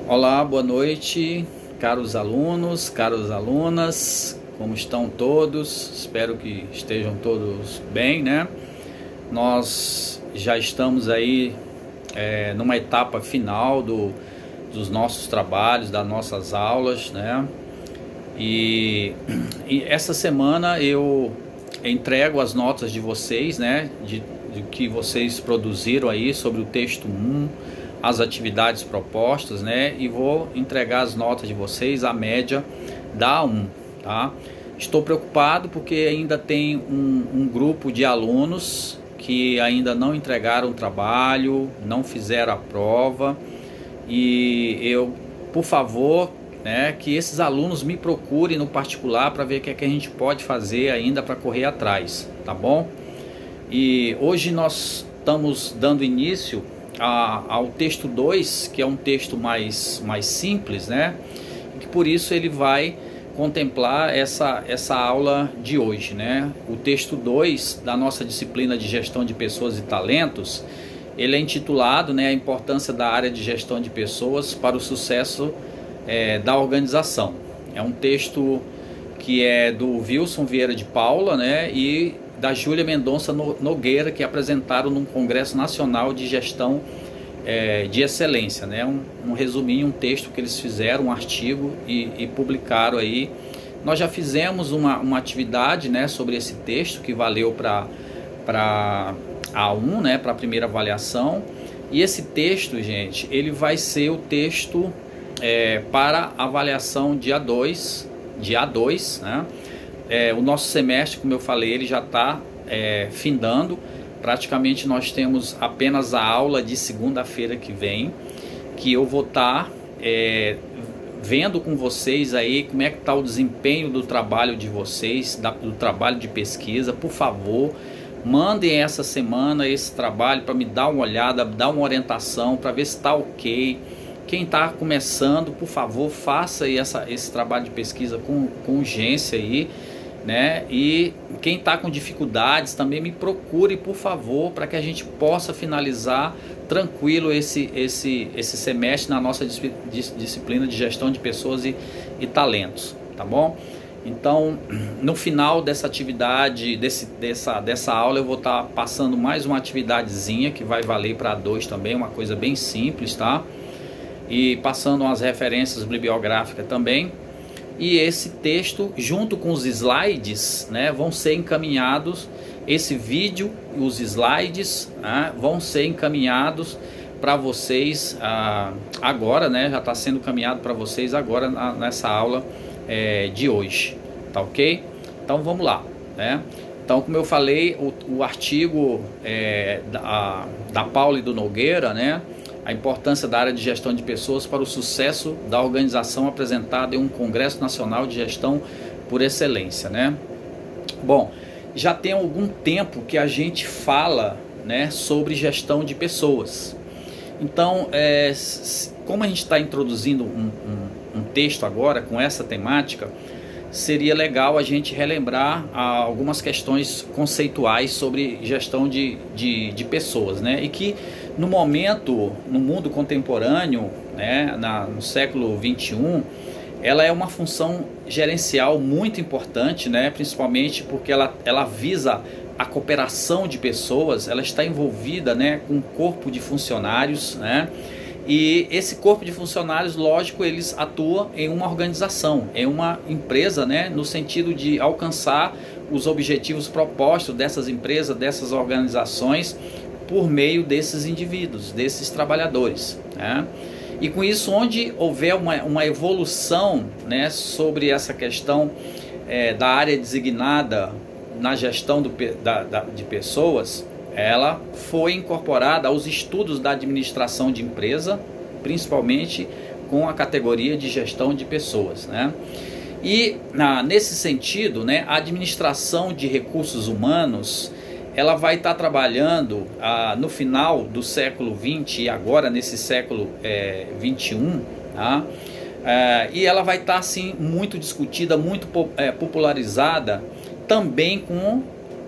Olá, boa noite, caros alunos, caras alunas, como estão todos? Espero que estejam todos bem, né? Nós já estamos aí numa etapa final dos nossos trabalhos, das nossas aulas, né? E essa semana eu entrego as notas de vocês, né? De que vocês produziram aí sobre o texto 1, as atividades propostas, né? E vou entregar as notas de vocês, a média da A1, tá? Estou preocupado porque ainda tem um grupo de alunos que ainda não entregaram o trabalho, não fizeram a prova, e eu, por favor, né, que esses alunos me procurem no particular para ver o que é que a gente pode fazer ainda para correr atrás, tá bom? E hoje nós estamos dando início ao texto 2, que é um texto mais simples, né? E que por isso ele vai contemplar essa aula de hoje, né? O texto 2 da nossa disciplina de gestão de pessoas e talentos, ele é intitulado, né, a importância da área de gestão de pessoas para o sucesso da organização. É um texto que é do Wilson Vieira de Paula, né, e da Júlia Mendonça Nogueira, que apresentaram num Congresso Nacional de Gestão de Excelência, né? Um resuminho, um texto que eles fizeram, um artigo e publicaram aí. Nós já fizemos uma atividade, né, sobre esse texto que valeu para A1, né, para a primeira avaliação. E esse texto, gente, ele vai ser o texto para avaliação de A2, né? O nosso semestre, como eu falei, ele já está findando. Praticamente nós temos apenas a aula de segunda-feira que vem, que eu vou estar vendo com vocês aí como é que está o desempenho do trabalho de vocês, do trabalho de pesquisa. Por favor, mandem essa semana esse trabalho para me dar uma olhada, dar uma orientação para ver se está ok. Quem está começando, por favor, faça aí esse trabalho de pesquisa com urgência aí, né? E quem está com dificuldades também me procure, por favor, para que a gente possa finalizar tranquilo esse semestre na nossa disciplina de gestão de pessoas e talentos, tá bom? Então, no final dessa atividade, dessa aula, eu vou estar passando mais uma atividadezinha que vai valer para A2 também, uma coisa bem simples, tá? E passando umas referências bibliográficas também. E esse texto, junto com os slides, né, vão ser encaminhados. Esse vídeo e os slides, né, vão ser encaminhados para vocês agora, né? Já está sendo encaminhado para vocês agora nessa aula de hoje, tá ok? Então vamos lá, né? Então, como eu falei, o artigo da Paula e do Nogueira, né? A importância da área de gestão de pessoas para o sucesso da organização, apresentada em um Congresso Nacional de Gestão por Excelência, né? Bom, já tem algum tempo que a gente fala, né, sobre gestão de pessoas. Então, como a gente está introduzindo um texto agora com essa temática, seria legal a gente relembrar algumas questões conceituais sobre gestão de pessoas, né? E que no momento, no mundo contemporâneo, né, no século 21, ela é uma função gerencial muito importante, né? Principalmente porque ela visa a cooperação de pessoas, ela está envolvida, né, com um corpo de funcionários, né? E esse corpo de funcionários, lógico, eles atuam em uma organização, em uma empresa, né, no sentido de alcançar os objetivos propostos dessas empresas, dessas organizações, por meio desses indivíduos, desses trabalhadores, né? E com isso, onde houver uma evolução, né, sobre essa questão da área designada na gestão de pessoas, ela foi incorporada aos estudos da administração de empresa, principalmente com a categoria de gestão de pessoas, né? E nesse sentido, né, a administração de recursos humanos, ela vai estar trabalhando no final do século XX e agora nesse século XXI, tá? E ela vai estar assim muito discutida, muito popularizada também com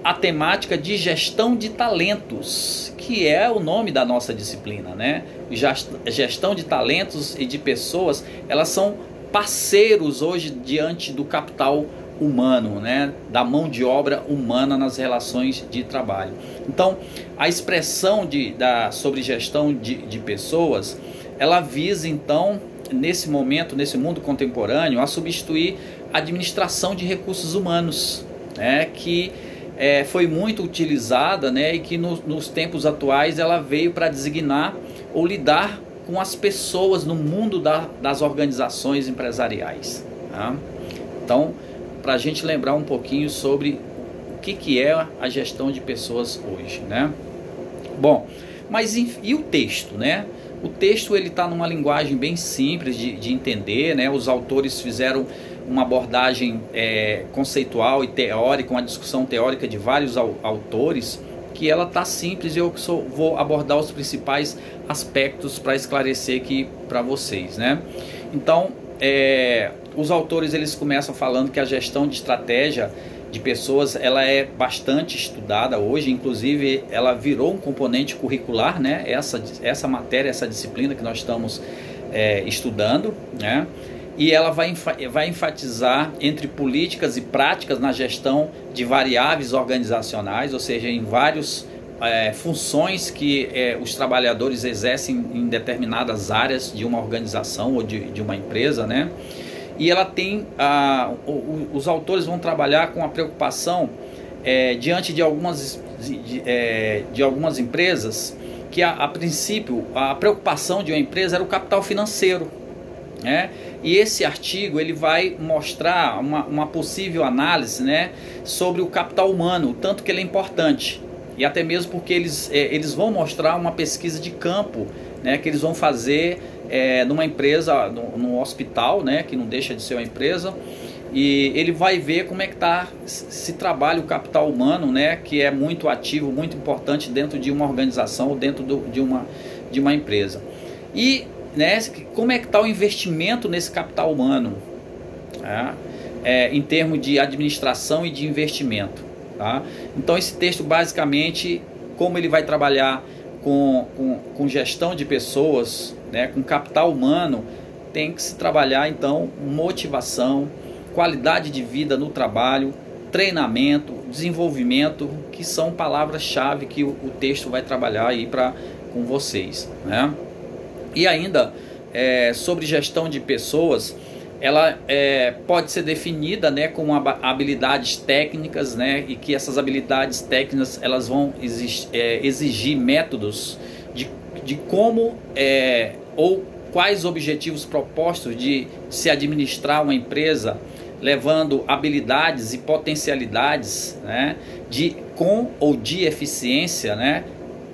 a temática de gestão de talentos, que é o nome da nossa disciplina, né? Gestão de talentos e de pessoas, elas são parceiros hoje diante do capital humano, né? Da mão de obra humana nas relações de trabalho. Então, a expressão sobre gestão de pessoas, ela visa então, nesse momento, nesse mundo contemporâneo, a substituir a administração de recursos humanos, né? Que foi muito utilizada, né? E que nos tempos atuais ela veio para designar ou lidar com as pessoas no mundo das organizações empresariais, tá? Então, para a gente lembrar um pouquinho sobre o que é a gestão de pessoas hoje, né? Bom, mas e o texto, né? O texto ele está numa linguagem bem simples de entender, né? Os autores fizeram uma abordagem conceitual e teórica, uma discussão teórica de vários autores, que ela está simples e eu vou abordar os principais aspectos para esclarecer aqui para vocês, né? Então, os autores eles começam falando que a gestão de estratégia de pessoas ela é bastante estudada hoje, inclusive ela virou um componente curricular, né? Essa matéria, essa disciplina que nós estamos estudando, né? E ela vai enfatizar entre políticas e práticas na gestão de variáveis organizacionais, ou seja, em várias funções que os trabalhadores exercem em determinadas áreas de uma organização ou de uma empresa, né? E ela tem, os autores vão trabalhar com a preocupação diante de algumas empresas, que a princípio a preocupação de uma empresa era o capital financeiro, né? E esse artigo ele vai mostrar uma possível análise, né, sobre o capital humano, o tanto que ele é importante, e até mesmo porque eles vão mostrar uma pesquisa de campo, né, que eles vão fazer numa empresa, num hospital, né, que não deixa de ser uma empresa, e ele vai ver como é que se trabalha o capital humano, né, que é muito ativo, muito importante dentro de uma organização ou dentro de uma empresa. E né, como é que está o investimento nesse capital humano, tá? Em termos de administração e de investimento, tá? Então esse texto basicamente, como ele vai trabalhar com gestão de pessoas, né, com capital humano, tem que se trabalhar então motivação, qualidade de vida no trabalho, treinamento, desenvolvimento, que são palavras-chave que o texto vai trabalhar aí com vocês, né? E ainda, sobre gestão de pessoas, ela pode ser definida, né, como habilidades técnicas, né, e que essas habilidades técnicas elas vão exigir métodos de como ou quais objetivos propostos de se administrar uma empresa, levando habilidades e potencialidades, né, com ou de eficiência, né,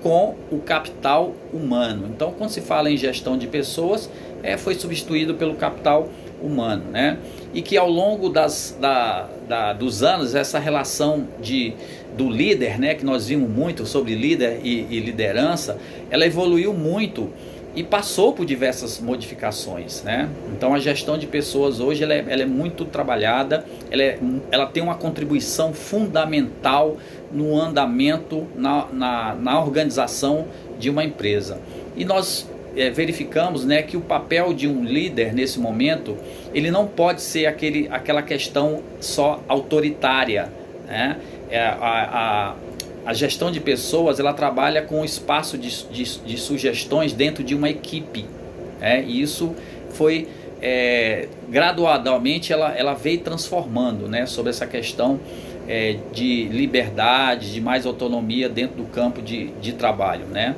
com o capital humano. Então, quando se fala em gestão de pessoas, foi substituído pelo capital humano, né? E que ao longo dos anos, essa relação do líder, né, que nós vimos muito sobre líder e liderança, ela evoluiu muito e passou por diversas modificações, né? Então a gestão de pessoas hoje ela é muito trabalhada, ela tem uma contribuição fundamental no andamento, na organização de uma empresa. E nós verificamos, né, que o papel de um líder nesse momento, ele não pode ser aquela questão só autoritária, né? A gestão de pessoas ela trabalha com o espaço de sugestões dentro de uma equipe, e isso foi gradualmente ela veio transformando, né, sobre essa questão de liberdade, de mais autonomia dentro do campo de trabalho, né?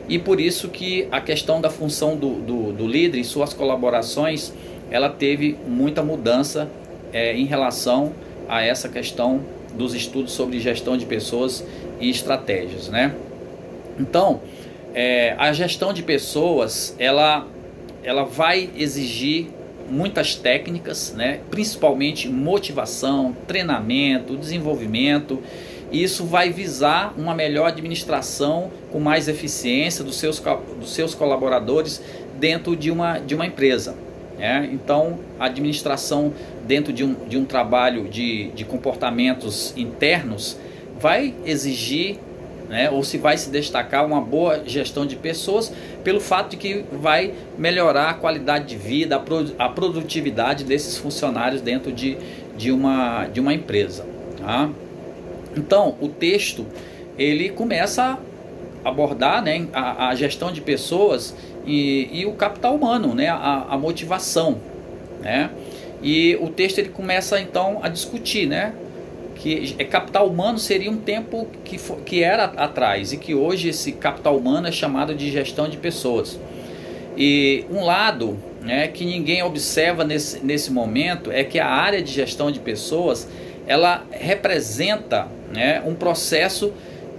E por isso que a questão da função do líder e suas colaborações ela teve muita mudança em relação a essa questão dos estudos sobre gestão de pessoas e estratégias, né? Então, a gestão de pessoas, ela vai exigir muitas técnicas, né? Principalmente motivação, treinamento, desenvolvimento. E isso vai visar uma melhor administração com mais eficiência dos seus colaboradores dentro de uma empresa. Então, a administração dentro de um trabalho de comportamentos internos, vai exigir, né, ou se vai se destacar uma boa gestão de pessoas, pelo fato de que vai melhorar a qualidade de vida, a produtividade desses funcionários dentro de uma empresa, tá? Então, o texto ele começa a abordar, né, a gestão de pessoas e o capital humano, né, a motivação, né? E o texto ele começa então a discutir, né, que capital humano seria um tempo que era atrás, e que hoje esse capital humano é chamado de gestão de pessoas. E um lado, né, que ninguém observa nesse momento é que a área de gestão de pessoas ela representa, né, um processo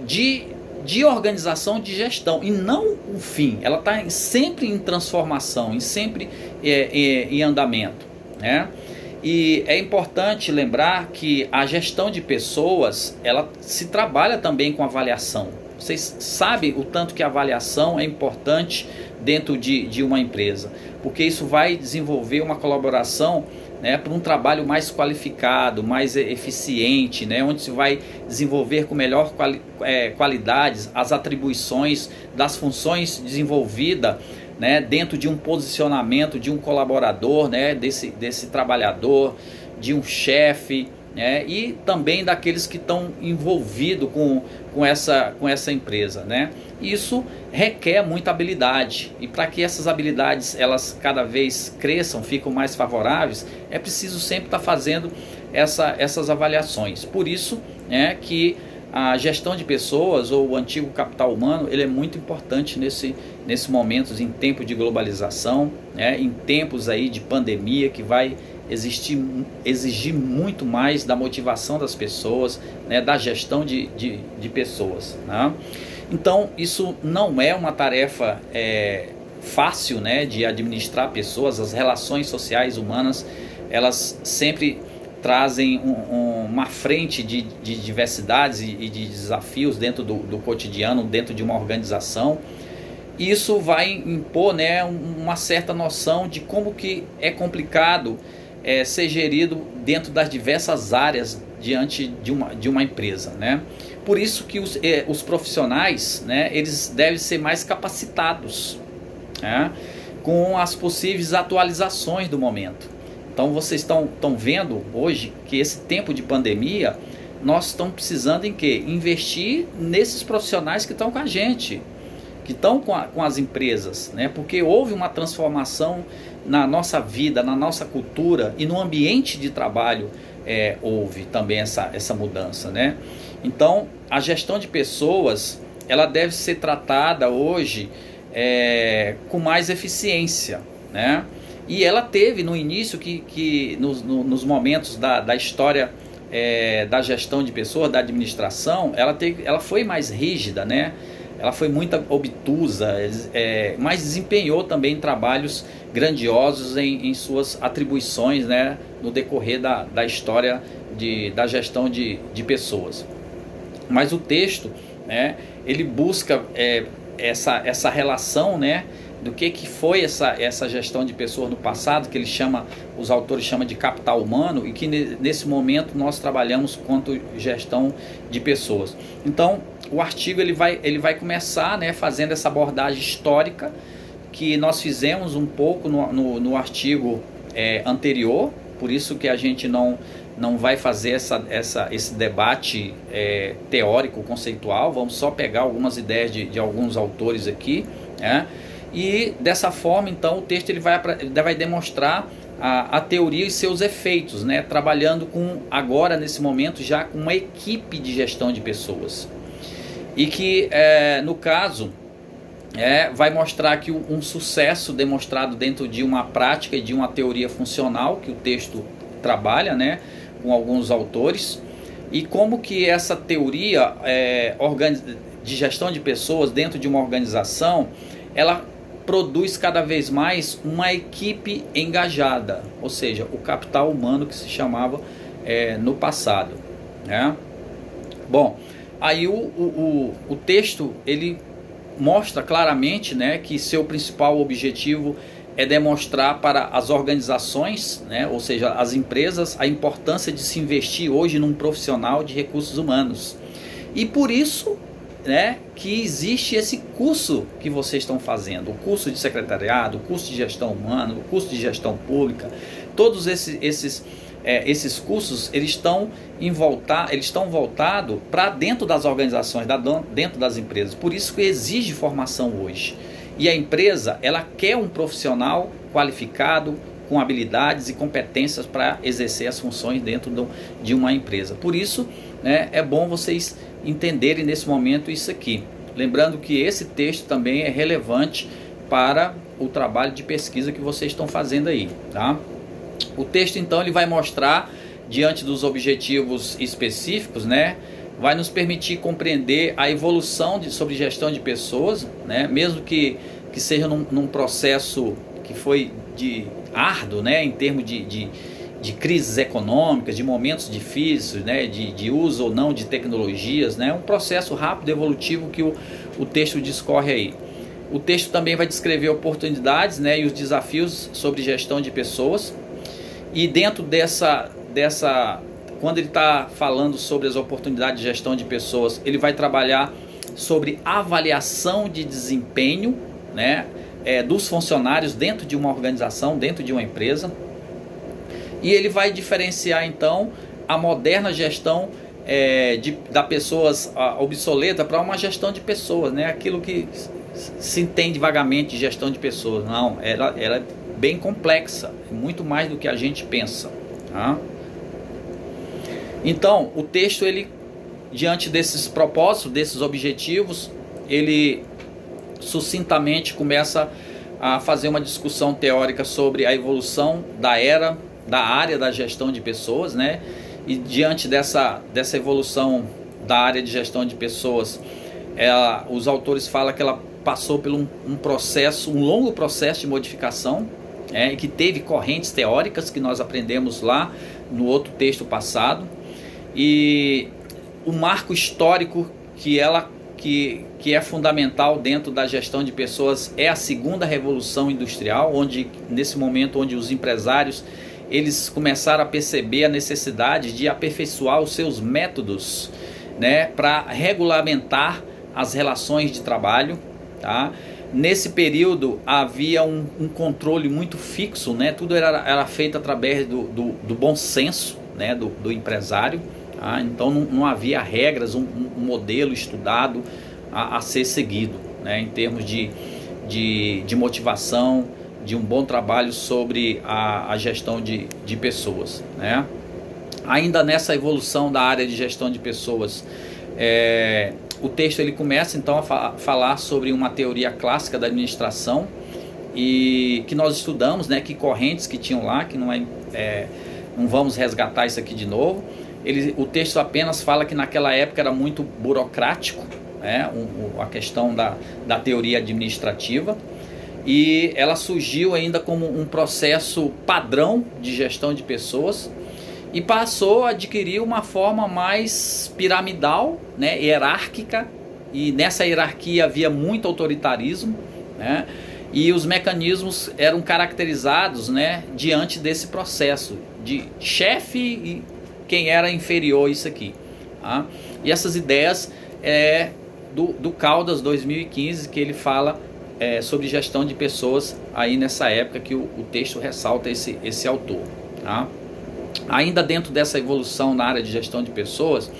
de organização, de gestão, e não o fim. Ela está sempre em transformação, sempre em andamento, né? E é importante lembrar que a gestão de pessoas, ela se trabalha também com avaliação. Vocês sabem o tanto que a avaliação é importante dentro de uma empresa, porque isso vai desenvolver uma colaboração, né, para um trabalho mais qualificado, mais eficiente, né, onde se vai desenvolver com melhor qualidades as atribuições das funções desenvolvidas, né, dentro de um posicionamento de um colaborador, né, desse trabalhador, de um chefe, né, e também daqueles que estão envolvidos com essa empresa, né. Isso requer muita habilidade, e para que essas habilidades elas cada vez cresçam, ficam mais favoráveis, é preciso sempre estar fazendo essas avaliações. Por isso, né, que a gestão de pessoas, ou o antigo capital humano, ele é muito importante nesse momento, em tempos de globalização, né, em tempos aí de pandemia, que vai exigir muito mais da motivação das pessoas, né, da gestão de pessoas, né? Então isso não é uma tarefa fácil, né, de administrar pessoas. As relações sociais humanas, elas sempre trazem uma frente de diversidades e de desafios dentro do cotidiano, dentro de uma organização. Isso vai impor, né, uma certa noção de como que é complicado ser gerido dentro das diversas áreas diante de uma empresa, né? Por isso que os profissionais, né, eles devem ser mais capacitados, né, com as possíveis atualizações do momento. Então vocês estão vendo hoje que esse tempo de pandemia, nós estamos precisando em quê? Investir nesses profissionais que estão com a gente, que estão com as empresas, né? Porque houve uma transformação na nossa vida, na nossa cultura, e no ambiente de trabalho houve também essa mudança, né? Então a gestão de pessoas, ela deve ser tratada hoje com mais eficiência, né? E ela teve no início que nos momentos da história da gestão de pessoas, da administração, ela foi mais rígida, né? Ela foi muito obtusa, mas desempenhou também trabalhos grandiosos em suas atribuições, né, no decorrer da história da gestão de pessoas. Mas o texto, né, ele busca essa relação, né, do que foi essa gestão de pessoas no passado, que os autores chamam de capital humano, e que nesse momento nós trabalhamos quanto gestão de pessoas. Então o artigo ele vai começar, né, fazendo essa abordagem histórica que nós fizemos um pouco no artigo anterior. Por isso que a gente não vai fazer esse debate teórico, conceitual. Vamos só pegar algumas ideias de alguns autores aqui, né? E dessa forma, então, o texto ele vai demonstrar a teoria e seus efeitos, né? Trabalhando agora, nesse momento, já com uma equipe de gestão de pessoas. E que, no caso, vai mostrar que um sucesso demonstrado dentro de uma prática e de uma teoria funcional que o texto trabalha, né, com alguns autores, e como que essa teoria de gestão de pessoas dentro de uma organização, ela produz cada vez mais uma equipe engajada, ou seja, o capital humano que se chamava no passado, né? Bom, aí o texto ele mostra claramente, né, que seu principal objetivo é demonstrar para as organizações, né, ou seja, as empresas, a importância de se investir hoje num profissional de recursos humanos. E por isso, né, que existe esse curso que vocês estão fazendo, o curso de secretariado, o curso de gestão humana, o curso de gestão pública, todos esses cursos, eles estão voltados para dentro das organizações, dentro das empresas. Por isso que exige formação hoje. E a empresa, ela quer um profissional qualificado, com habilidades e competências para exercer as funções dentro de uma empresa. Por isso, né, é bom vocês entenderem nesse momento isso aqui. Lembrando que esse texto também é relevante para o trabalho de pesquisa que vocês estão fazendo aí, tá? O texto, então, ele vai mostrar, diante dos objetivos específicos, né, vai nos permitir compreender a evolução sobre gestão de pessoas, né, mesmo que seja num processo que foi árduo, né, em termos de crises econômicas, de momentos difíceis, né, de uso ou não de tecnologias, né, um processo rápido, evolutivo que o texto discorre aí. O texto também vai descrever oportunidades, né, e os desafios sobre gestão de pessoas. E dentro quando ele está falando sobre as oportunidades de gestão de pessoas, ele vai trabalhar sobre avaliação de desempenho, né, dos funcionários dentro de uma organização, dentro de uma empresa. E ele vai diferenciar então a moderna gestão da pessoas obsoleta para uma gestão de pessoas, né? Aquilo que se entende vagamente de gestão de pessoas. Não, ela é bem complexa, muito mais do que a gente pensa, tá? Então, o texto, ele, diante desses propósitos, desses objetivos, ele sucintamente começa a fazer uma discussão teórica sobre a evolução da área da gestão de pessoas, né? E diante dessa evolução da área de gestão de pessoas, os autores falam que ela passou por um longo processo de modificação, e que teve correntes teóricas que nós aprendemos lá no outro texto passado, e o marco histórico que é fundamental dentro da gestão de pessoas é a segunda revolução industrial, nesse momento onde os empresários, eles começaram a perceber a necessidade de aperfeiçoar os seus métodos, né, para regulamentar as relações de trabalho, tá? Nesse período havia um controle muito fixo, né? Tudo era feito através do bom senso, né, do empresário. Então não havia regras, um modelo estudado a ser seguido, né, em termos de motivação, de um bom trabalho sobre a gestão de pessoas, né? Ainda nessa evolução da área de gestão de pessoas, o texto ele começa então a falar sobre uma teoria clássica da administração, e que nós estudamos, né, que correntes que tinham lá, que não vamos resgatar isso aqui de novo. O texto apenas fala que naquela época era muito burocrático, né, a questão da teoria administrativa, e ela surgiu ainda como um processo padrão de gestão de pessoas e passou a adquirir uma forma mais piramidal, né, hierárquica, e nessa hierarquia havia muito autoritarismo, né, e os mecanismos eram caracterizados, né, diante desse processo de chefe e quem era inferior a isso aqui, tá? E essas ideias do Caldas 2015, que ele fala sobre gestão de pessoas aí nessa época que o texto ressalta esse autor, tá? Ainda dentro dessa evolução na área de gestão de pessoas,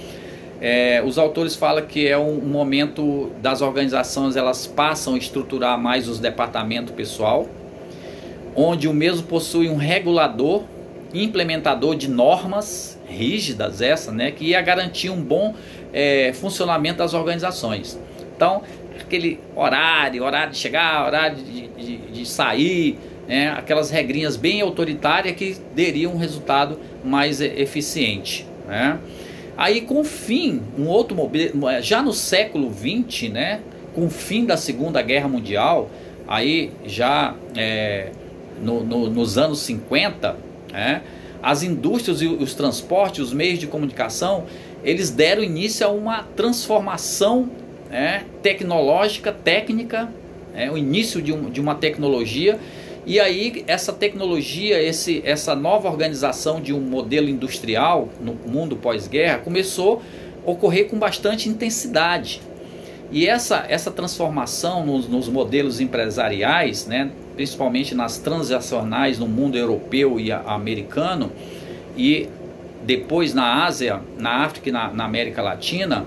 os autores falam que é um momento das organizações, elas passam a estruturar mais os departamentos pessoal, onde o mesmo possui um regulador, implementador de normas rígidas, né, que ia garantir um bom funcionamento das organizações. Então, aquele horário de chegar, horário de sair, né, aquelas regrinhas bem autoritárias que dariam um resultado mais eficiente, né? Aí, com o fim, já no século XX, né, com o fim da Segunda Guerra Mundial, aí já nos anos 50, as indústrias e os transportes, os meios de comunicação, eles deram início a uma transformação tecnológica, técnica, o início de uma tecnologia. E aí essa tecnologia, essa nova organização de um modelo industrial no mundo pós-guerra começou, ocorrer com bastante intensidade. E essa transformação nos modelos empresariais, né, principalmente nas transacionais no mundo europeu e americano, e depois na Ásia, na África e na América Latina,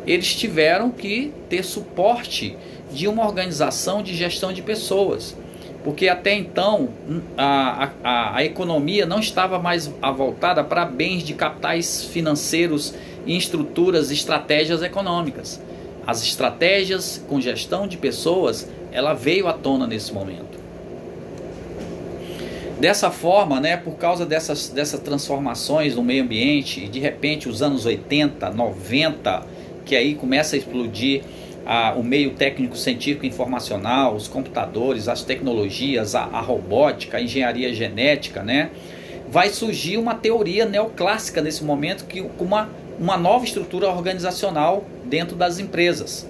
eles tiveram que ter suporte de uma organização de gestão de pessoas. Porque até então a economia não estava mais voltada para bens de capitais financeiros e estruturas, estratégias econômicas. As estratégias com gestão de pessoas, ela veio à tona nesse momento. Dessa forma, né, por causa dessas transformações no meio ambiente, e de repente os anos 80, 90, que aí começa a explodir o meio técnico, científico, informacional, os computadores, as tecnologias, a robótica, a engenharia genética, né, vai surgir uma teoria neoclássica nesse momento, que uma nova estrutura organizacional dentro das empresas.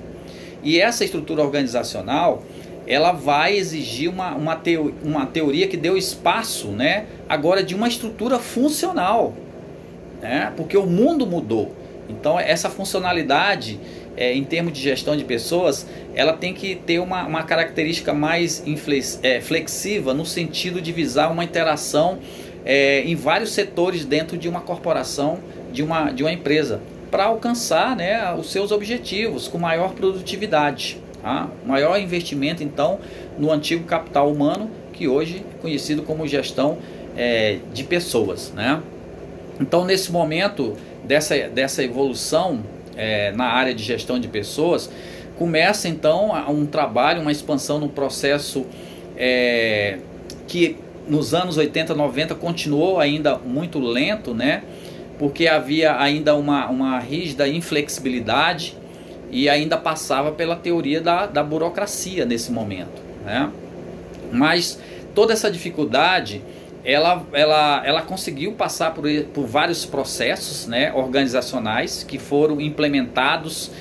E essa estrutura organizacional, ela vai exigir uma teoria que deu espaço, né, agora de uma estrutura funcional, né, porque o mundo mudou. Então essa funcionalidade, em termos de gestão de pessoas, ela tem que ter uma característica mais flexiva, no sentido de visar uma interação em vários setores dentro de uma corporação, de uma empresa, para alcançar, né, os seus objetivos com maior produtividade. Tá? Maior investimento, então, no antigo capital humano, que hoje é conhecido como gestão de pessoas, né? Então, nesse momento dessa evolução na área de gestão de pessoas, começa então um trabalho, uma expansão no processo que nos anos 80, 90 continuou ainda muito lento, né? Porque havia ainda uma rígida inflexibilidade e ainda passava pela teoria da burocracia nesse momento, né? Mas toda essa dificuldade, ela conseguiu passar por vários processos, né, organizacionais que foram implementados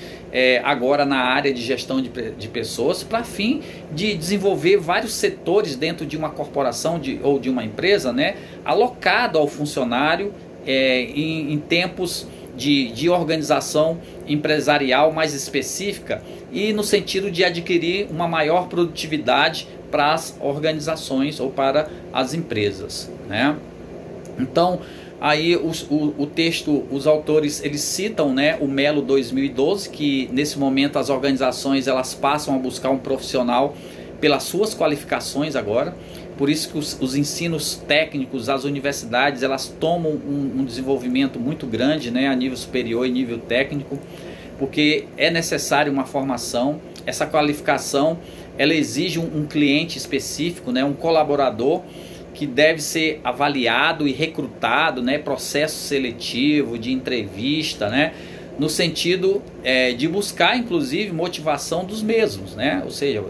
agora na área de gestão de pessoas, para fim de desenvolver vários setores dentro de uma corporação ou de uma empresa, né, alocado ao funcionário em tempos de organização empresarial mais específica e no sentido de adquirir uma maior produtividade para as organizações ou para as empresas, né? Então, aí o texto, os autores, eles citam, né, o Melo 2012, que nesse momento as organizações elas passam a buscar um profissional pelas suas qualificações agora. Por isso que os ensinos técnicos, as universidades, elas tomam um desenvolvimento muito grande, né, a nível superior e nível técnico, porque é necessário uma formação. Essa qualificação, ela exige um cliente específico, né, um colaborador que deve ser avaliado e recrutado, né, processo seletivo, de entrevista, né, no sentido de buscar, inclusive, motivação dos mesmos, né, ou seja,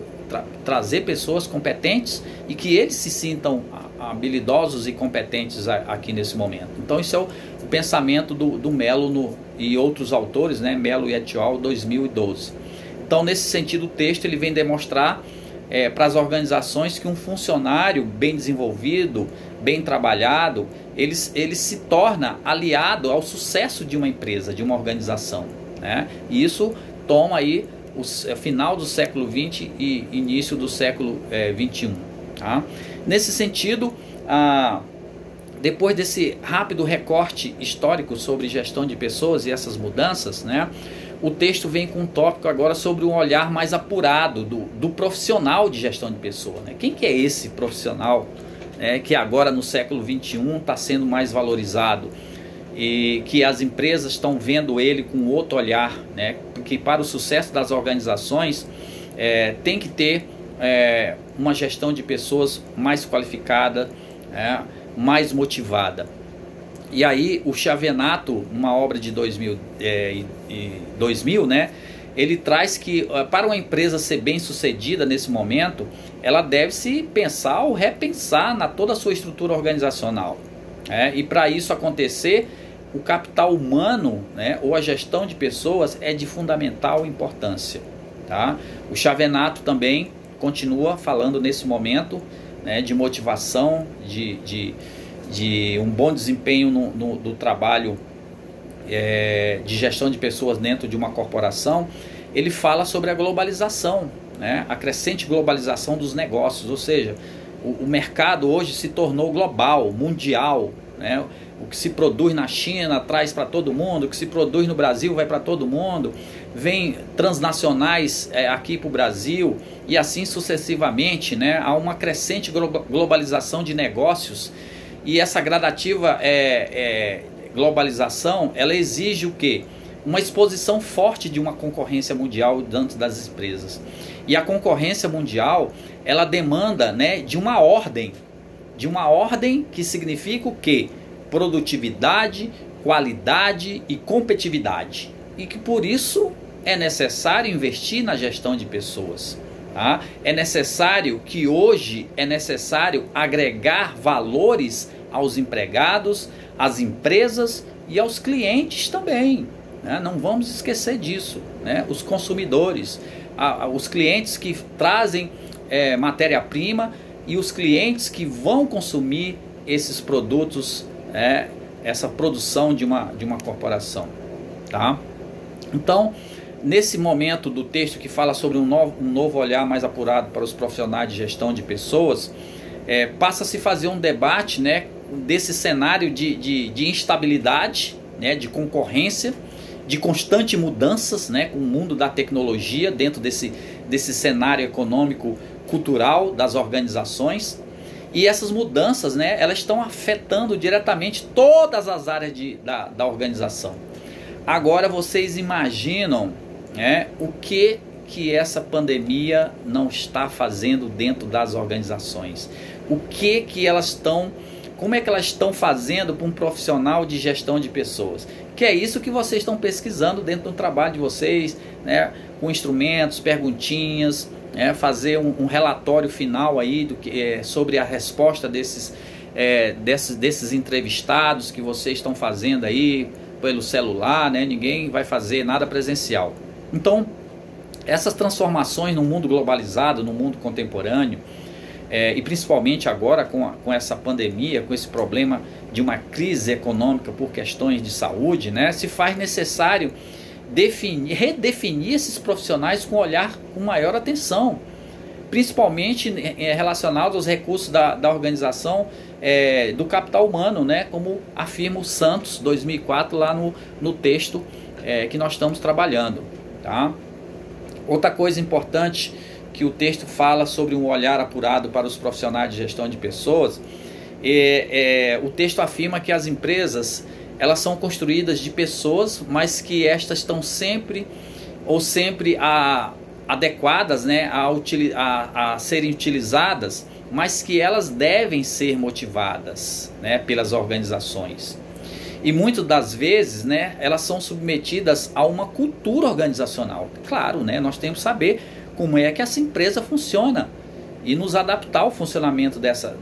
trazer pessoas competentes e que eles se sintam habilidosos e competentes aqui nesse momento. Então isso é o pensamento do Melo e outros autores, né, Melo e et al. 2012. Então, nesse sentido, o texto ele vem demonstrar para as organizações que um funcionário bem desenvolvido, bem trabalhado, ele se torna aliado ao sucesso de uma empresa, de uma organização, né? E isso toma aí o final do século XX e início do século XXI. Tá? Nesse sentido, depois desse rápido recorte histórico sobre gestão de pessoas e essas mudanças, né, o texto vem com um tópico agora sobre um olhar mais apurado do profissional de gestão de pessoa. Né? Quem que é esse profissional que agora no século XXI está sendo mais valorizado? E que as empresas estão vendo ele com outro olhar, né? Porque para o sucesso das organizações tem que ter uma gestão de pessoas mais qualificada, mais motivada. E aí o Xavenato, uma obra de 2000, né, ele traz que para uma empresa ser bem sucedida nesse momento, ela deve se pensar ou repensar toda a sua estrutura organizacional. E para isso acontecer, o capital humano, né, ou a gestão de pessoas é de fundamental importância. Tá? O Xavenato também continua falando nesse momento, né, de motivação, de um bom desempenho do trabalho de gestão de pessoas dentro de uma corporação, ele fala sobre a globalização, né? A crescente globalização dos negócios, ou seja, o mercado hoje se tornou global, mundial, né? O que se produz na China traz para todo mundo, o que se produz no Brasil vai para todo mundo, vem transnacionais aqui para o Brasil e assim sucessivamente, né? Há uma crescente globalização de negócios, e essa gradativa globalização, ela exige o quê? Uma exposição forte de uma concorrência mundial dentro das empresas. E a concorrência mundial, ela demanda, né, de uma ordem que significa o quê? Produtividade, qualidade e competitividade. E que por isso é necessário investir na gestão de pessoas. Tá? É necessário que hoje agregar valores aos empregados, às empresas e aos clientes também. Né? Não vamos esquecer disso. Né? Os consumidores, os clientes que trazem matéria-prima e os clientes que vão consumir esses produtos, essa produção de uma corporação. Tá? Então, nesse momento do texto que fala sobre um novo olhar mais apurado para os profissionais de gestão de pessoas, passa a se fazer um debate, né, desse cenário de instabilidade, né, de concorrência, de constante mudanças, né, com o mundo da tecnologia dentro desse cenário econômico cultural das organizações. E essas mudanças, né, elas estão afetando diretamente todas as áreas da organização. Agora vocês imaginam, né, o que essa pandemia não está fazendo dentro das organizações? Como é que elas estão fazendo para um profissional de gestão de pessoas? Que é isso que vocês estão pesquisando dentro do trabalho de vocês, né, com instrumentos, perguntinhas, fazer um relatório final aí sobre a resposta desses entrevistados que vocês estão fazendo aí pelo celular, né? Ninguém vai fazer nada presencial. Então, essas transformações no mundo globalizado, no mundo contemporâneo, e principalmente agora com essa pandemia, com esse problema de uma crise econômica por questões de saúde, né, se faz necessário redefinir esses profissionais com olhar com maior atenção, principalmente relacionados aos recursos da organização, do capital humano, né, como afirma o Santos 2004 lá no texto que nós estamos trabalhando. Tá? Outra coisa importante que o texto fala sobre um olhar apurado para os profissionais de gestão de pessoas, o texto afirma que as empresas, elas são construídas de pessoas, mas que estas estão sempre adequadas, né, a serem utilizadas, mas que elas devem ser motivadas, né, pelas organizações. E muitas das vezes, né, elas são submetidas a uma cultura organizacional. Claro, né, nós temos que saber como é que essa empresa funciona e nos adaptar ao funcionamento dessa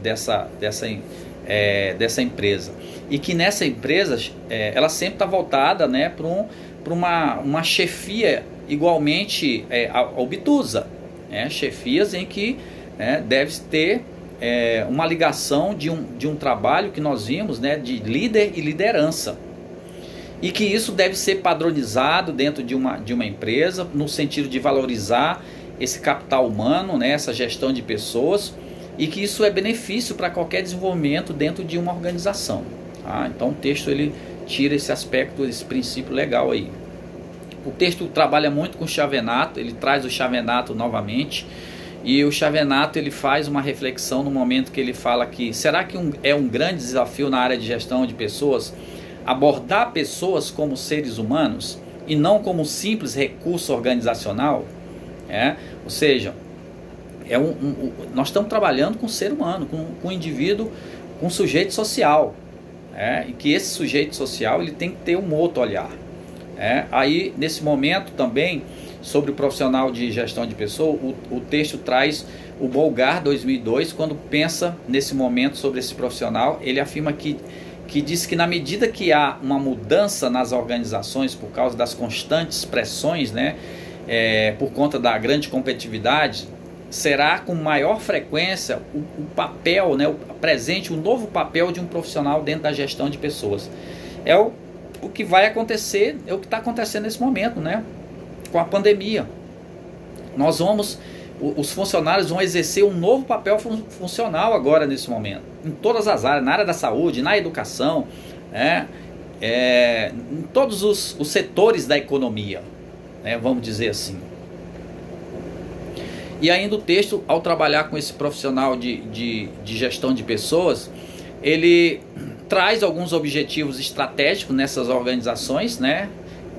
empresa. E que nessa empresa, ela sempre está voltada, né, para uma chefia igualmente obtusa. Chefias em que deve ter uma ligação de um trabalho que nós vimos, né, de líder e liderança. E que isso deve ser padronizado dentro de uma empresa, no sentido de valorizar esse capital humano, né, essa gestão de pessoas, e que isso é benefício para qualquer desenvolvimento dentro de uma organização. Tá? Então o texto ele tira esse aspecto, esse princípio legal aí. O texto trabalha muito com o Chavenato, ele traz o Chavenato novamente, e o Chavenato ele faz uma reflexão no momento que ele fala que será que é um grande desafio na área de gestão de pessoas abordar pessoas como seres humanos e não como simples recurso organizacional? Ou seja, nós estamos trabalhando com o ser humano, com o indivíduo, com o sujeito social, e que esse sujeito social ele tem que ter um outro olhar. Aí nesse momento também, sobre o profissional de gestão de pessoas, o texto traz o Bolgar 2002, quando pensa nesse momento sobre esse profissional, ele afirma que diz que na medida que há uma mudança nas organizações por causa das constantes pressões, né, por conta da grande competitividade, será com maior frequência o papel, né, o novo papel de um profissional dentro da gestão de pessoas. É o que vai acontecer é o que está acontecendo nesse momento, né? Com a pandemia. Os funcionários vão exercer um novo papel funcional agora nesse momento, em todas as áreas, na área da saúde, na educação, né? Em todos os setores da economia, né? Vamos dizer assim. E ainda o texto, ao trabalhar com esse profissional de gestão de pessoas, ele traz alguns objetivos estratégicos nessas organizações, né?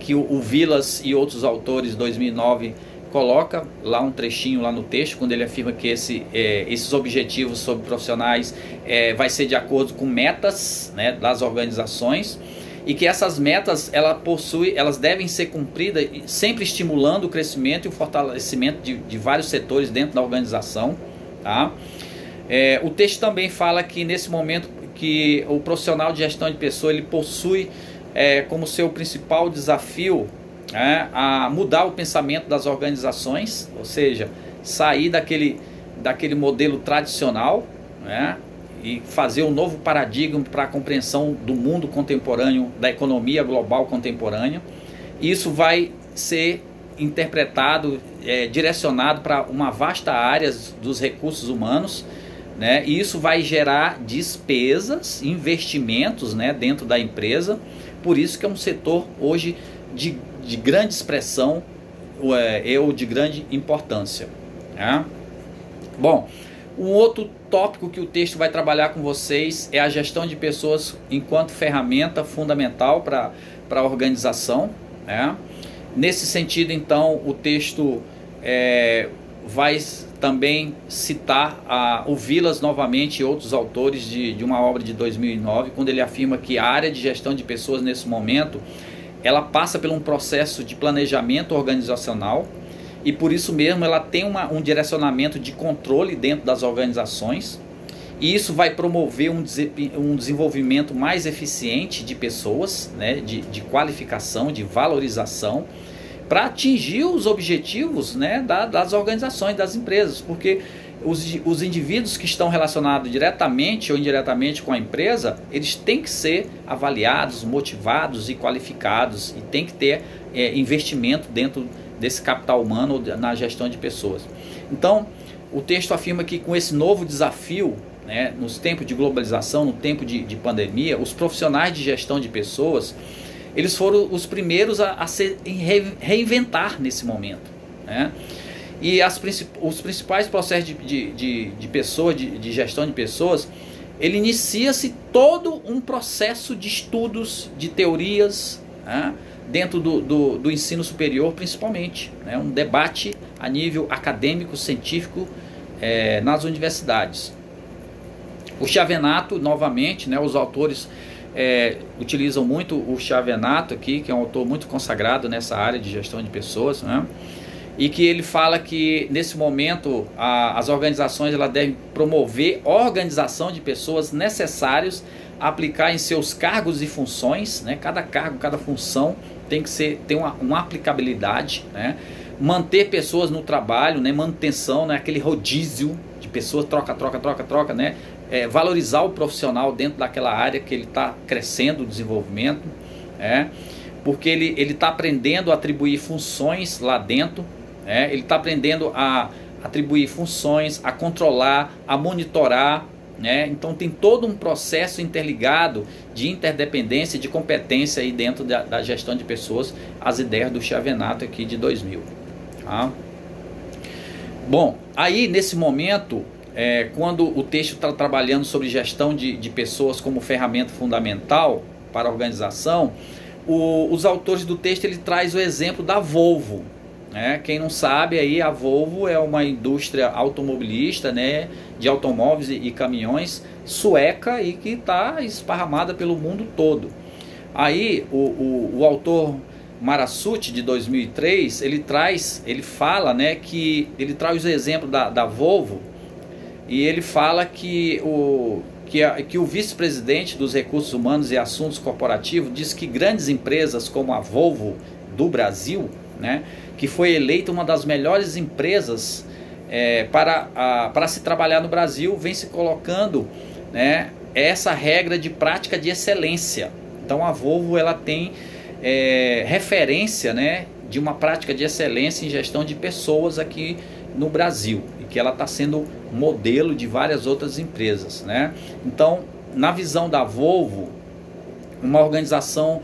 Que o Vilas e outros autores, 2009, coloca lá um trechinho lá no texto, quando ele afirma que esses objetivos sobre profissionais vai ser de acordo com metas, né, das organizações, e que essas metas elas devem ser cumpridas sempre estimulando o crescimento e o fortalecimento de vários setores dentro da organização, tá? O texto também fala que nesse momento que o profissional de gestão de pessoas ele possui como seu principal desafio a mudar o pensamento das organizações, ou seja, sair daquele modelo tradicional, né, e fazer um novo paradigma para a compreensão do mundo contemporâneo, da economia global contemporânea. Isso vai ser interpretado, direcionado para uma vasta área dos recursos humanos, né, e isso vai gerar despesas, investimentos, né, dentro da empresa. Por isso que é um setor hoje de grande expressão ou de grande importância, né? Bom, um outro tópico que o texto vai trabalhar com vocês é a gestão de pessoas enquanto ferramenta fundamental para a organização, né? Nesse sentido, então, o texto vai também citar o Vilas novamente e outros autores de uma obra de 2009, quando ele afirma que a área de gestão de pessoas nesse momento ela passa por um processo de planejamento organizacional e por isso mesmo ela tem um direcionamento de controle dentro das organizações, e isso vai promover um desenvolvimento mais eficiente de pessoas, né, de qualificação, de valorização, para atingir os objetivos, né, das organizações, das empresas, porque os indivíduos que estão relacionados diretamente ou indiretamente com a empresa, eles têm que ser avaliados, motivados e qualificados, e tem que ter investimento dentro desse capital humano na gestão de pessoas. Então, o texto afirma que com esse novo desafio, né, nos tempos de globalização, no tempo de pandemia, os profissionais de gestão de pessoas, eles foram os primeiros a se reinventar nesse momento, né? E os principais processos de pessoas, de gestão de pessoas, ele inicia-se todo um processo de estudos, de teorias, né, dentro do ensino superior principalmente, né, um debate a nível acadêmico, científico, nas universidades. O Chiavenato, novamente, né, os autores utilizam muito o Chiavenato aqui, que é um autor muito consagrado nessa área de gestão de pessoas, né? E que ele fala que nesse momento as organizações elas devem promover organização de pessoas necessárias a aplicar em seus cargos e funções, né? Cada cargo, cada função tem que ter uma aplicabilidade, né? Manter pessoas no trabalho, né? Manutenção, né? Aquele rodízio de pessoas, troca, né? Valorizar o profissional dentro daquela área que ele está crescendo, o desenvolvimento, porque ele está aprendendo a atribuir funções lá dentro, ele está aprendendo a atribuir funções, a controlar, a monitorar, né? Então tem todo um processo interligado de interdependência, de competência aí dentro da gestão de pessoas, as ideias do Chiavenato aqui de 2000. Tá? Bom, aí nesse momento, quando o texto está trabalhando sobre gestão de pessoas como ferramenta fundamental para a organização, os autores do texto ele traz o exemplo da Volvo. Quem não sabe, aí a Volvo é uma indústria automobilista, né, de automóveis e caminhões sueca e que está esparramada pelo mundo todo. Aí o autor Marassutti, de 2003, ele fala, né, que ele traz o exemplo da Volvo, e ele fala que o vice-presidente dos recursos humanos e assuntos corporativos diz que grandes empresas como a Volvo do Brasil, né, que foi eleita uma das melhores empresas para se trabalhar no Brasil, vem se colocando, né, essa regra de prática de excelência, Então a Volvo ela tem referência, né, de uma prática de excelência em gestão de pessoas aqui no Brasil, e que ela está sendo modelo de várias outras empresas, né? Então, na visão da Volvo, uma organização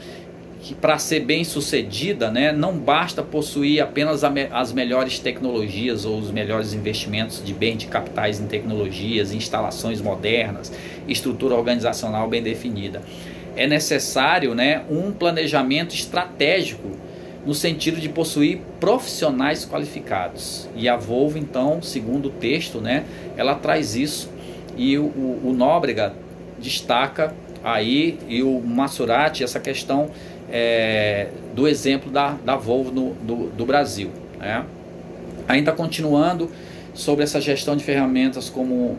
que, para ser bem sucedida, né, não basta possuir apenas as melhores tecnologias ou os melhores investimentos de bem de capitais em tecnologias, instalações modernas, estrutura organizacional bem definida. É necessário, né, um planejamento estratégico no sentido de possuir profissionais qualificados. E a Volvo, então, segundo o texto, né, ela traz isso, e o Nóbrega destaca aí, e o Masurati, essa questão do exemplo da Volvo do Brasil, né? Ainda continuando sobre essa gestão de ferramentas como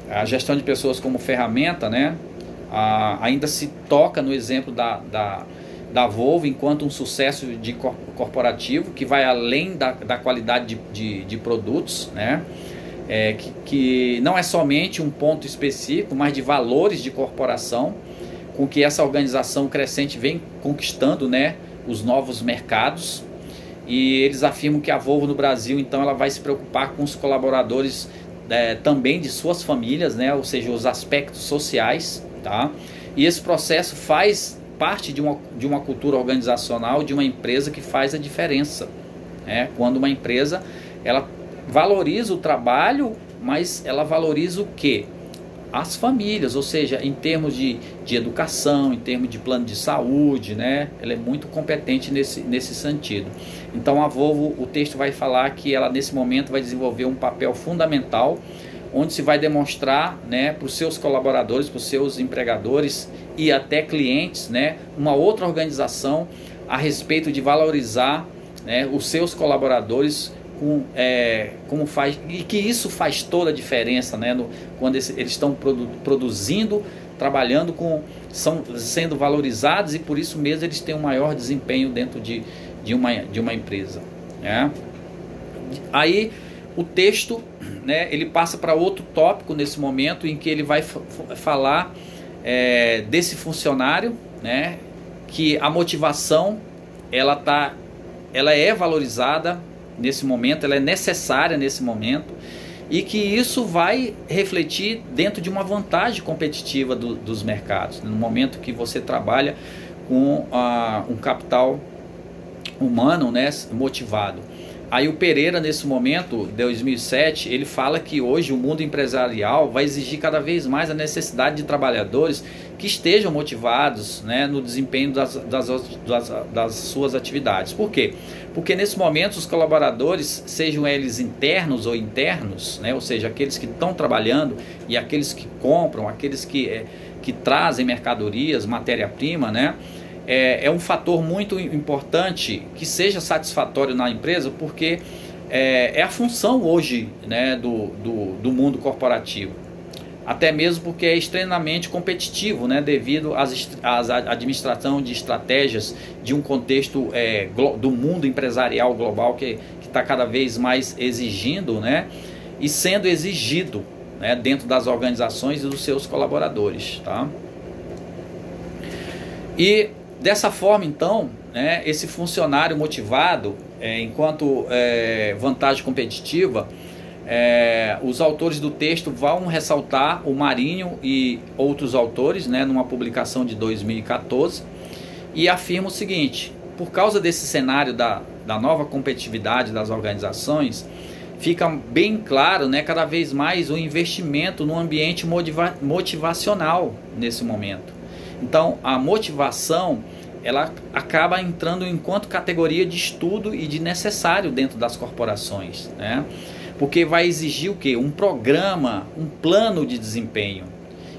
a gestão de pessoas como ferramenta, né? Ainda se toca no exemplo da Volvo enquanto um sucesso corporativo que vai além da qualidade de produtos, né? Que não é somente um ponto específico, mas de valores de corporação, com que essa organização crescente vem conquistando, né, os novos mercados. E eles afirmam que a Volvo no Brasil, então, ela vai se preocupar com os colaboradores também de suas famílias, né, ou seja, os aspectos sociais, tá? E esse processo faz parte de uma cultura organizacional de uma empresa que faz a diferença, né? Quando uma empresa ela valoriza o trabalho, mas ela valoriza o quê? As famílias, ou seja, em termos de educação, em termos de plano de saúde, né? Ela é muito competente nesse sentido. Então a Volvo, o texto vai falar que ela nesse momento vai desenvolver um papel fundamental, onde se vai demonstrar, né, para os seus colaboradores, para os seus empregadores e até clientes, né, uma outra organização a respeito de valorizar, né, os seus colaboradores, como faz, e que isso faz toda a diferença, né, quando eles estão produzindo, trabalhando, são sendo valorizados, e por isso mesmo eles têm um maior desempenho dentro de uma empresa, né? Aí o texto, né, ele passa para outro tópico nesse momento, em que ele vai falar desse funcionário, né, que a motivação ela é valorizada nesse momento, ela é necessária nesse momento, e que isso vai refletir dentro de uma vantagem competitiva dos mercados, no momento que você trabalha com um capital humano, né, motivado. Aí o Pereira, nesse momento, 2007, ele fala que hoje o mundo empresarial vai exigir cada vez mais a necessidade de trabalhadores que estejam motivados, né, no desempenho das suas atividades. Por quê? Porque nesse momento os colaboradores, sejam eles internos ou internos, né, ou seja, aqueles que estão trabalhando e aqueles que compram, aqueles que trazem mercadorias, matéria-prima, né, é um fator muito importante que seja satisfatório na empresa, porque é a função hoje, né, do mundo corporativo. Até mesmo porque é extremamente competitivo, né, devido às administração de estratégias de um contexto do mundo empresarial global que está cada vez mais exigindo, né, e sendo exigido, né, dentro das organizações e dos seus colaboradores, tá? E dessa forma, então, né, esse funcionário motivado, enquanto vantagem competitiva, os autores do texto vão ressaltar o Marinho e outros autores, né, numa publicação de 2014, e afirma o seguinte: por causa desse cenário da nova competitividade das organizações, fica bem claro, né, cada vez mais o investimento no ambiente motivacional nesse momento. Então a motivação ela acaba entrando enquanto categoria de estudo e de necessário dentro das corporações, né? Porque vai exigir o quê? Um programa, um plano de desempenho.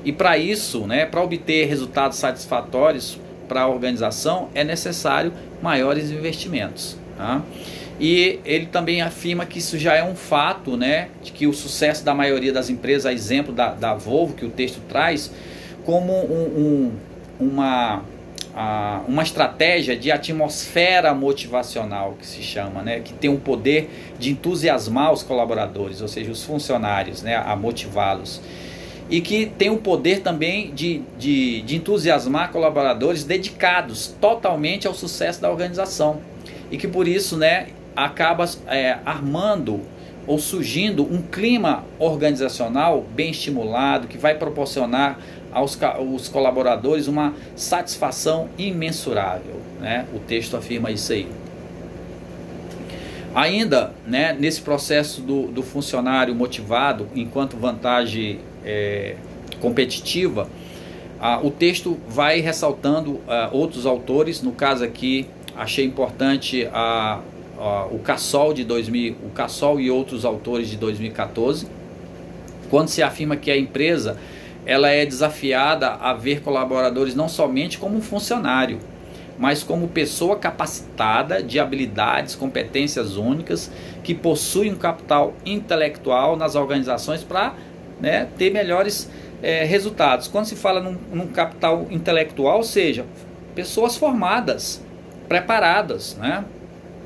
E para isso, né, para obter resultados satisfatórios para a organização, é necessário maiores investimentos, tá? E ele também afirma que isso já é um fato, né, de que o sucesso da maioria das empresas, a exemplo da Volvo, que o texto traz, como uma estratégia de atmosfera motivacional, que se chama, né, que tem um poder de entusiasmar os colaboradores, ou seja, os funcionários, né, a motivá-los. e que tem o poder também de entusiasmar colaboradores dedicados totalmente ao sucesso da organização, e que por isso, né, acaba armando ou surgindo um clima organizacional bem estimulado, que vai proporcionar aos colaboradores uma satisfação imensurável, né? O texto afirma isso aí. Ainda, né, nesse processo do funcionário motivado enquanto vantagem competitiva, o texto vai ressaltando outros autores. No caso aqui, achei importante o Cassol e outros autores de 2014, quando se afirma que a empresa ela é desafiada a ver colaboradores não somente como um funcionário, mas como pessoa capacitada de habilidades, competências únicas, que possui um capital intelectual nas organizações para, né, ter melhores resultados. Quando se fala num capital intelectual, ou seja, pessoas formadas, preparadas, né?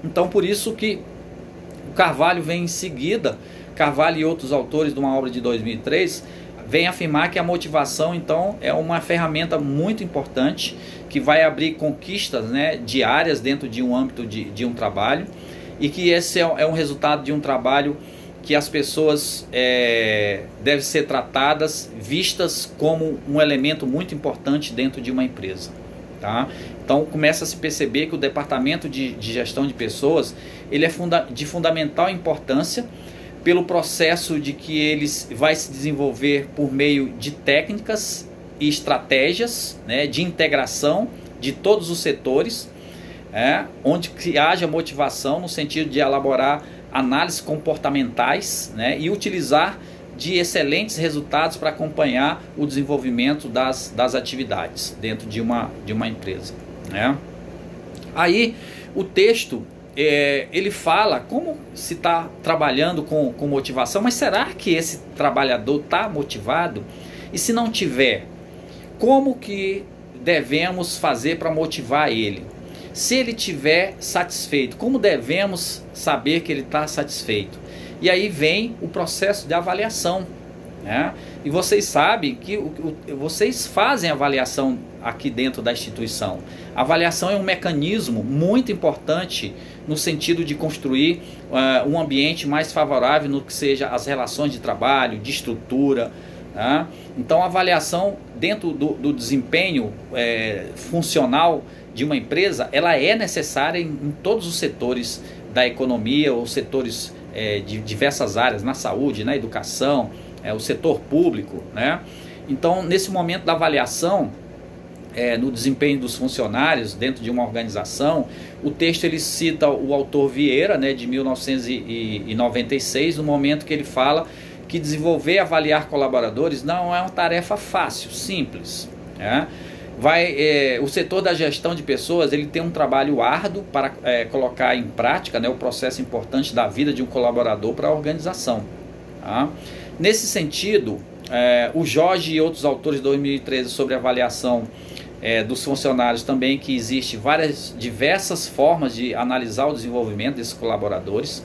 Então, por isso que o Carvalho vem em seguida, Carvalho e outros autores de uma obra de 2003, vem afirmar que a motivação, então, é uma ferramenta muito importante, que vai abrir conquistas, né, diárias dentro de um âmbito de um trabalho, e que esse é um resultado de um trabalho que as pessoas devem ser tratadas, vistas como um elemento muito importante dentro de uma empresa. Tá? Então começa a se perceber que o departamento de gestão de pessoas ele é de fundamental importância pelo processo de que ele vai se desenvolver por meio de técnicas e estratégias, né, de integração de todos os setores, onde que haja motivação no sentido de elaborar análises comportamentais, né, e utilizar de excelentes resultados para acompanhar o desenvolvimento das atividades dentro de uma empresa, né? Aí o texto ele fala como se está trabalhando com motivação, mas será que esse trabalhador está motivado? E se não tiver, como que devemos fazer para motivar ele? Se ele estiver satisfeito, como devemos saber que ele está satisfeito? E aí vem o processo de avaliação, né? E vocês sabem que vocês fazem avaliação aqui dentro da instituição. A avaliação é um mecanismo muito importante no sentido de construir um ambiente mais favorável no que seja as relações de trabalho, de estrutura, né? Então a avaliação dentro do desempenho funcional de uma empresa, ela é necessária em todos os setores da economia, ou setores de diversas áreas, na saúde, na educação, o setor público, né? Então, nesse momento da avaliação, no desempenho dos funcionários dentro de uma organização, o texto ele cita o autor Vieira, né, de 1996, no momento que ele fala que desenvolver e avaliar colaboradores não é uma tarefa fácil, simples, né? O setor da gestão de pessoas ele tem um trabalho árduo para colocar em prática, né, o processo importante da vida de um colaborador para a organização, tá? Nesse sentido, o Jorge e outros autores de 2013 sobre avaliação dos funcionários também, que existe diversas formas de analisar o desenvolvimento desses colaboradores,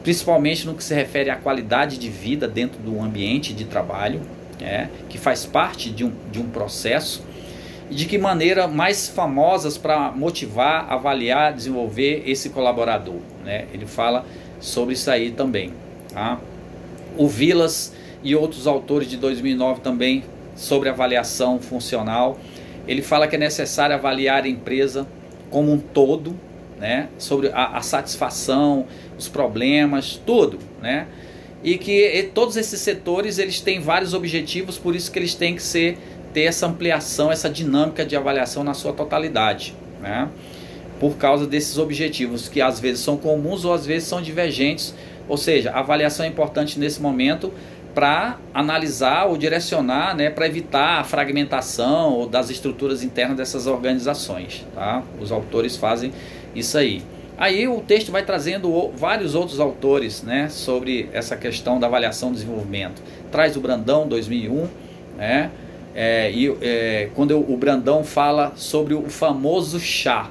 principalmente no que se refere à qualidade de vida dentro do ambiente de trabalho, que faz parte de um processo. E de que maneira mais famosas para motivar, avaliar, desenvolver esse colaborador, né? Ele fala sobre isso aí também, tá? O Vilas e outros autores de 2009 também sobre avaliação funcional. Ele fala que é necessário avaliar a empresa como um todo, né? Sobre a satisfação, os problemas, tudo, né? E que todos esses setores eles têm vários objetivos, por isso que eles têm que ter essa ampliação, essa dinâmica de avaliação na sua totalidade, né? Por causa desses objetivos que às vezes são comuns ou às vezes são divergentes, ou seja, a avaliação é importante nesse momento para analisar ou direcionar, né, para evitar a fragmentação das estruturas internas dessas organizações, tá? Os autores fazem isso aí. Aí o texto vai trazendo vários outros autores, né, sobre essa questão da avaliação do desenvolvimento. Traz o Brandão, 2001, né? Quando o Brandão fala sobre o famoso CHA,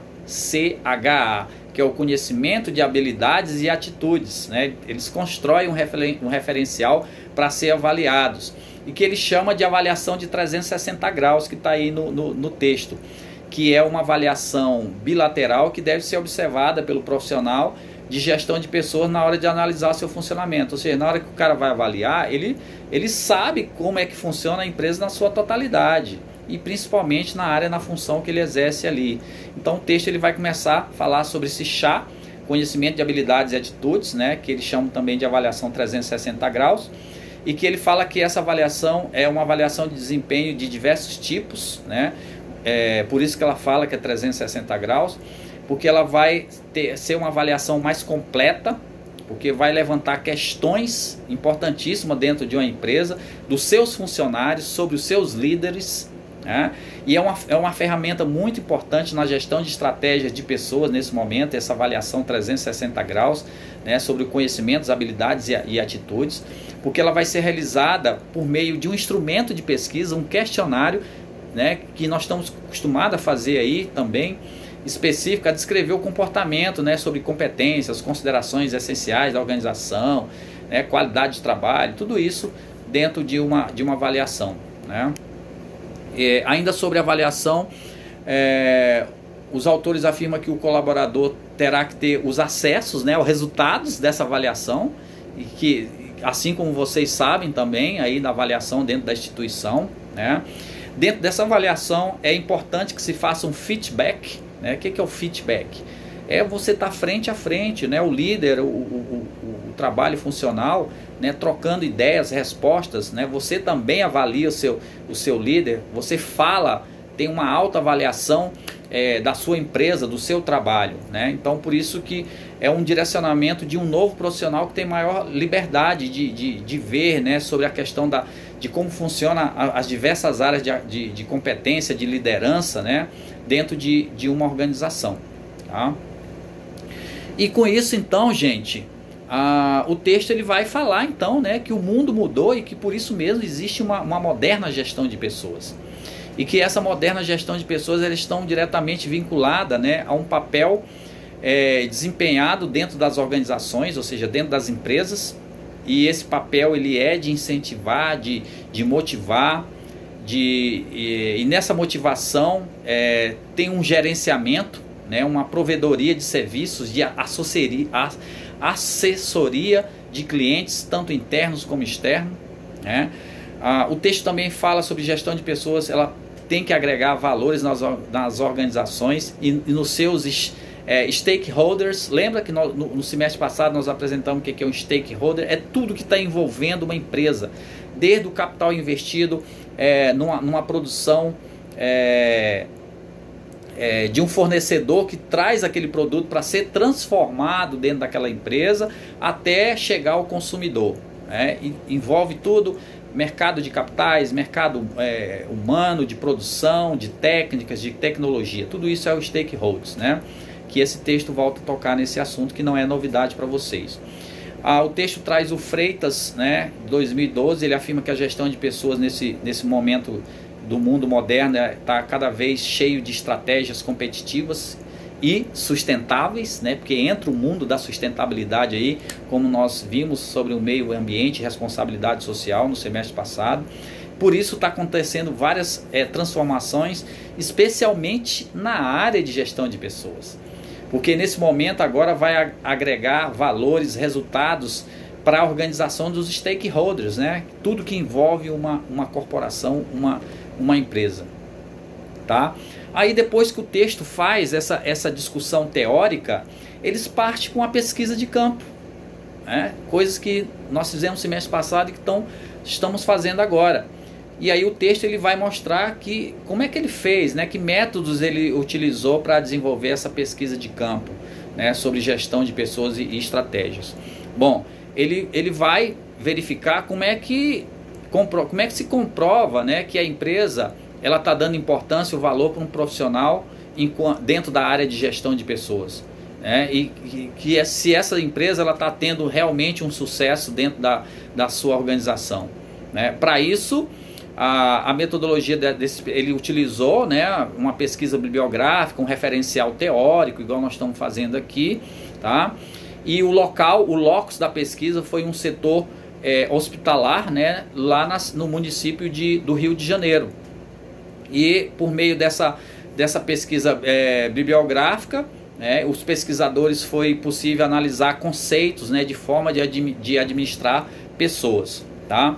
que é o conhecimento de habilidades e atitudes, né? Eles constroem um referencial para ser avaliados, e que ele chama de avaliação de 360 graus, que está aí no texto, que é uma avaliação bilateral que deve ser observada pelo profissional de gestão de pessoas na hora de analisar o seu funcionamento. Ou seja, na hora que o cara vai avaliar, ele sabe como é que funciona a empresa na sua totalidade, e principalmente na função que ele exerce ali. Então o texto ele vai começar a falar sobre esse chá, conhecimento de habilidades e atitudes, né, que eles chamam também de avaliação 360 graus, e que ele fala que essa avaliação é uma avaliação de desempenho de diversos tipos, né? Por isso que ela fala que é 360 graus, porque ela vai ser uma avaliação mais completa, porque vai levantar questões importantíssimas dentro de uma empresa, dos seus funcionários, sobre os seus líderes, né? E é uma ferramenta muito importante na gestão de estratégias de pessoas nesse momento, essa avaliação 360 graus, né, sobre conhecimentos, habilidades e atitudes, porque ela vai ser realizada por meio de um instrumento de pesquisa, um questionário, né, que nós estamos acostumados a fazer aí também, específico a descrever o comportamento, né, sobre competências, considerações essenciais da organização, né, qualidade de trabalho, tudo isso dentro de uma avaliação, né? Ainda sobre avaliação, os autores afirmam que o colaborador terá que ter os acessos, né, aos resultados dessa avaliação, e que, assim como vocês sabem também, aí na avaliação dentro da instituição, né, dentro dessa avaliação é importante que se faça um feedback, né? O que é o feedback? É você estar frente a frente, né, o líder, o trabalho funcional, né, trocando ideias, respostas, né, você também avalia o seu líder, você fala, tem uma autoavaliação da sua empresa, do seu trabalho, né? Então por isso que é um direcionamento de um novo profissional que tem maior liberdade de ver, né, sobre a questão de como funciona as diversas áreas de competência, de liderança, né, dentro de uma organização, tá? E com isso então, gente, o texto ele vai falar então, né, que o mundo mudou e que por isso mesmo existe uma moderna gestão de pessoas. E que essa moderna gestão de pessoas elas estão diretamente vinculada, né, a um papel desempenhado dentro das organizações, ou seja, dentro das empresas. E esse papel ele é de incentivar, de motivar, e nessa motivação tem um gerenciamento, né, uma provedoria de serviços, de assessoria de clientes, tanto internos como externos, né? O texto também fala sobre gestão de pessoas, ela tem que agregar valores nas organizações e nos seus stakeholders. Lembra que no semestre passado nós apresentamos o que é um stakeholder? É tudo que está envolvendo uma empresa, desde o capital investido numa produção de um fornecedor que traz aquele produto para ser transformado dentro daquela empresa, até chegar ao consumidor, né? Envolve tudo: mercado de capitais, mercado humano, de produção, de técnicas, de tecnologia. Tudo isso é o stakeholders, né? Que esse texto volta a tocar nesse assunto, que não é novidade para vocês. O texto traz o Freitas, né, 2012, ele afirma que a gestão de pessoas nesse momento do mundo moderno está cada vez cheio de estratégias competitivas e sustentáveis, né, porque entra o mundo da sustentabilidade aí, como nós vimos sobre o meio ambiente e responsabilidade social no semestre passado. Por isso está acontecendo várias transformações, especialmente na área de gestão de pessoas. Porque nesse momento agora vai agregar valores, resultados para a organização dos stakeholders, né? Tudo que envolve uma corporação, uma empresa, tá? Aí depois que o texto faz essa discussão teórica, eles partem com a pesquisa de campo, né? Coisas que nós fizemos no semestre passado e que estamos fazendo agora. E aí o texto ele vai mostrar como é que ele fez, né? Que métodos ele utilizou para desenvolver essa pesquisa de campo, né? Sobre gestão de pessoas e estratégias. Bom, ele vai verificar como é que se comprova, né, que a empresa ela está dando importância, o valor para um profissional dentro da área de gestão de pessoas, né? E se essa empresa ela está tendo realmente um sucesso dentro da sua organização, né? Para isso A metodologia ele utilizou, né, uma pesquisa bibliográfica, um referencial teórico, igual nós estamos fazendo aqui, tá? E o locus da pesquisa foi um setor hospitalar, né, lá no município do Rio de Janeiro. E por meio dessa pesquisa bibliográfica, os pesquisadores foi possível analisar conceitos, né, de forma de administrar pessoas, tá?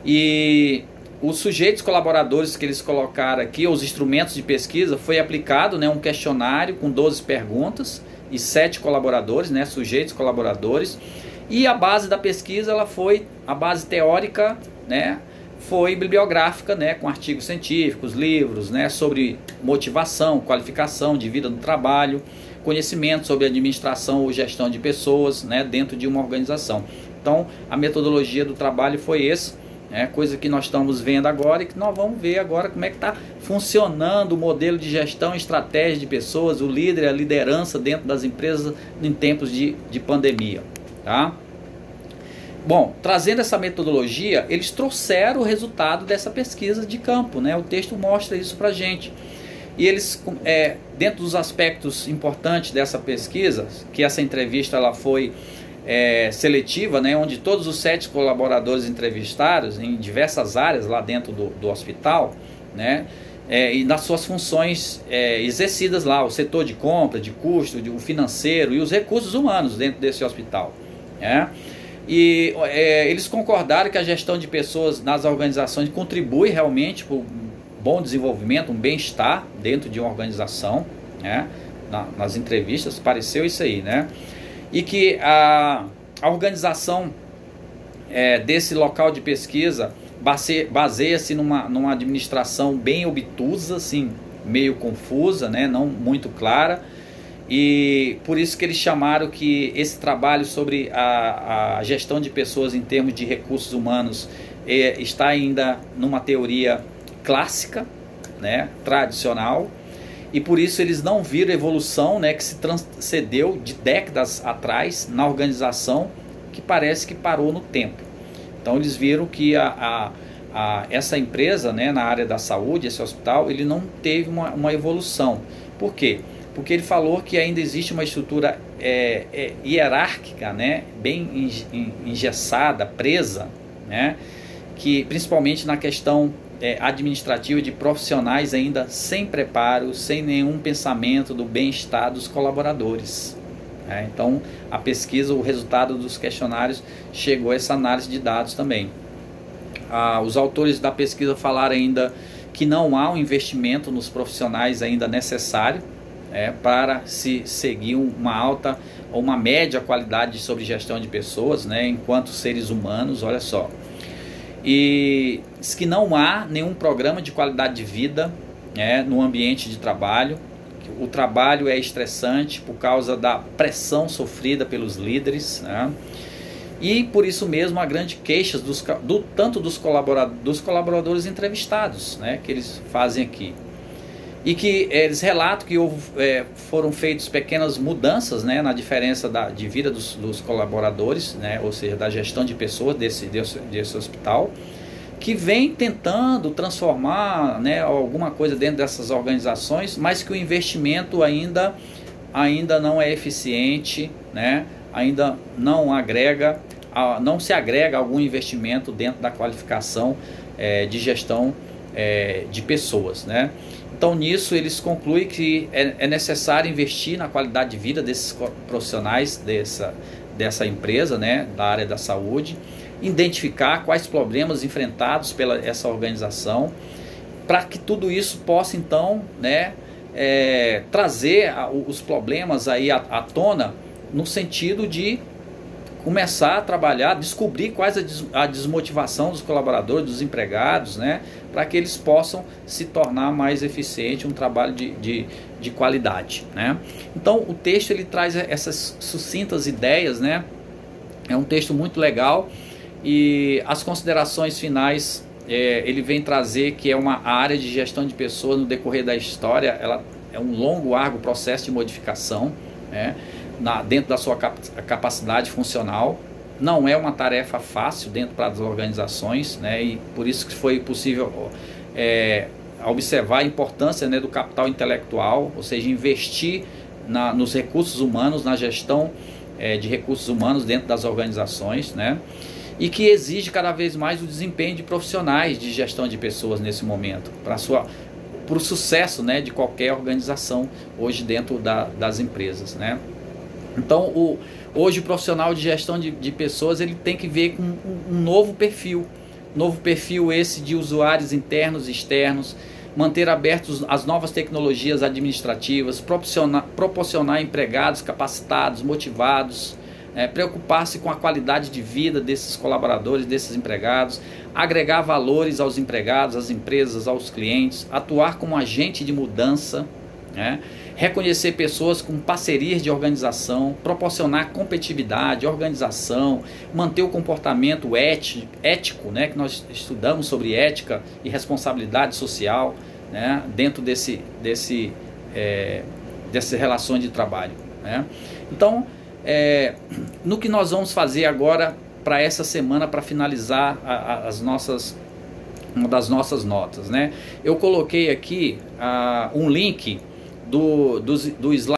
E os sujeitos colaboradores que eles colocaram aqui, os instrumentos de pesquisa, foi aplicado, né, um questionário com 12 perguntas e 7 colaboradores, né, sujeitos colaboradores. E a base da pesquisa, a base teórica, né, foi bibliográfica, né, com artigos científicos, livros, né, sobre motivação, qualificação de vida no trabalho, conhecimento sobre administração ou gestão de pessoas, né, dentro de uma organização. Então, a metodologia do trabalho foi essa, coisa que nós estamos vendo agora e que nós vamos ver agora como é que está funcionando o modelo de gestão e estratégia de pessoas, o líder, a liderança dentro das empresas em tempos de pandemia, tá? Bom, trazendo essa metodologia, eles trouxeram o resultado dessa pesquisa de campo, né? O texto mostra isso pra gente. E eles, dentro dos aspectos importantes dessa pesquisa, que essa entrevista ela foi seletiva, né? Onde todos os 7 colaboradores entrevistados em diversas áreas lá dentro do hospital, né? E nas suas funções exercidas lá, o setor de compra, de custo, o financeiro e os recursos humanos dentro desse hospital, né? E eles concordaram que a gestão de pessoas nas organizações contribui realmente para um bom desenvolvimento, um bem-estar dentro de uma organização, né? Nas entrevistas pareceu isso aí, né? E que a organização desse local de pesquisa baseia-se numa administração bem obtusa, assim, meio confusa, né? Não muito clara. E por isso que eles chamaram que esse trabalho sobre a gestão de pessoas em termos de recursos humanos está ainda numa teoria clássica, né, tradicional, e por isso eles não viram a evolução, né, que se transcendeu de décadas atrás na organização, que parece que parou no tempo. Então eles viram que essa empresa, né, na área da saúde, esse hospital, ele não teve uma evolução. Por quê? Porque ele falou que ainda existe uma estrutura hierárquica, né, bem engessada, presa, né, que principalmente na questão administrativa de profissionais ainda sem preparo, sem nenhum pensamento do bem-estar dos colaboradores. Então a pesquisa, o resultado dos questionários chegou a essa análise de dados também. Os autores da pesquisa falaram ainda que não há um investimento nos profissionais ainda necessário para se seguir uma alta ou uma média qualidade sobre gestão de pessoas, né, enquanto seres humanos, olha só. E diz que não há nenhum programa de qualidade de vida no ambiente de trabalho. O trabalho é estressante por causa da pressão sofrida pelos líderes, né? E por isso mesmo há grande queixas tanto dos colaboradores entrevistados, né, que eles fazem aqui. E que eles relatam que foram feitas pequenas mudanças, né, na diferença de vida dos colaboradores, né, ou seja, da gestão de pessoas desse hospital, que vem tentando transformar, né, alguma coisa dentro dessas organizações, mas que o investimento ainda não é eficiente, né, ainda não se agrega algum investimento dentro da qualificação de gestão de pessoas, né? Então nisso eles concluem que é necessário investir na qualidade de vida desses profissionais dessa empresa, né, da área da saúde, identificar quais problemas enfrentados pela essa organização, para que tudo isso possa então, né, trazer os problemas aí à tona, no sentido de começar a trabalhar, descobrir quais a desmotivação dos colaboradores, dos empregados, né, para que eles possam se tornar mais eficiente, um trabalho de qualidade, né. Então o texto ele traz essas sucintas ideias, né, é um texto muito legal, e as considerações finais ele vem trazer que é uma área de gestão de pessoas no decorrer da história, ela é um longo, árduo processo de modificação, né, dentro da sua capacidade funcional, não é uma tarefa fácil dentro das organizações, né? E por isso que foi possível observar a importância, né, do capital intelectual, ou seja, investir nos recursos humanos, na gestão de recursos humanos dentro das organizações, né? E que exige cada vez mais o desempenho de profissionais de gestão de pessoas nesse momento, para o sucesso, né, de qualquer organização hoje dentro das empresas, né? Então, hoje o profissional de gestão de pessoas, ele tem que ver com um novo perfil esse de usuários internos e externos, manter abertos as novas tecnologias administrativas, proporcionar empregados capacitados, motivados, preocupar-se com a qualidade de vida desses colaboradores, desses empregados, agregar valores aos empregados, às empresas, aos clientes, atuar como agente de mudança, né? Reconhecer pessoas com parcerias de organização, proporcionar competitividade, organização, manter o comportamento ético, né, que nós estudamos sobre ética e responsabilidade social, né, dentro dessas relações de trabalho, né? Então, no que nós vamos fazer agora para essa semana, para finalizar uma das nossas notas, né? Eu coloquei aqui um link do slide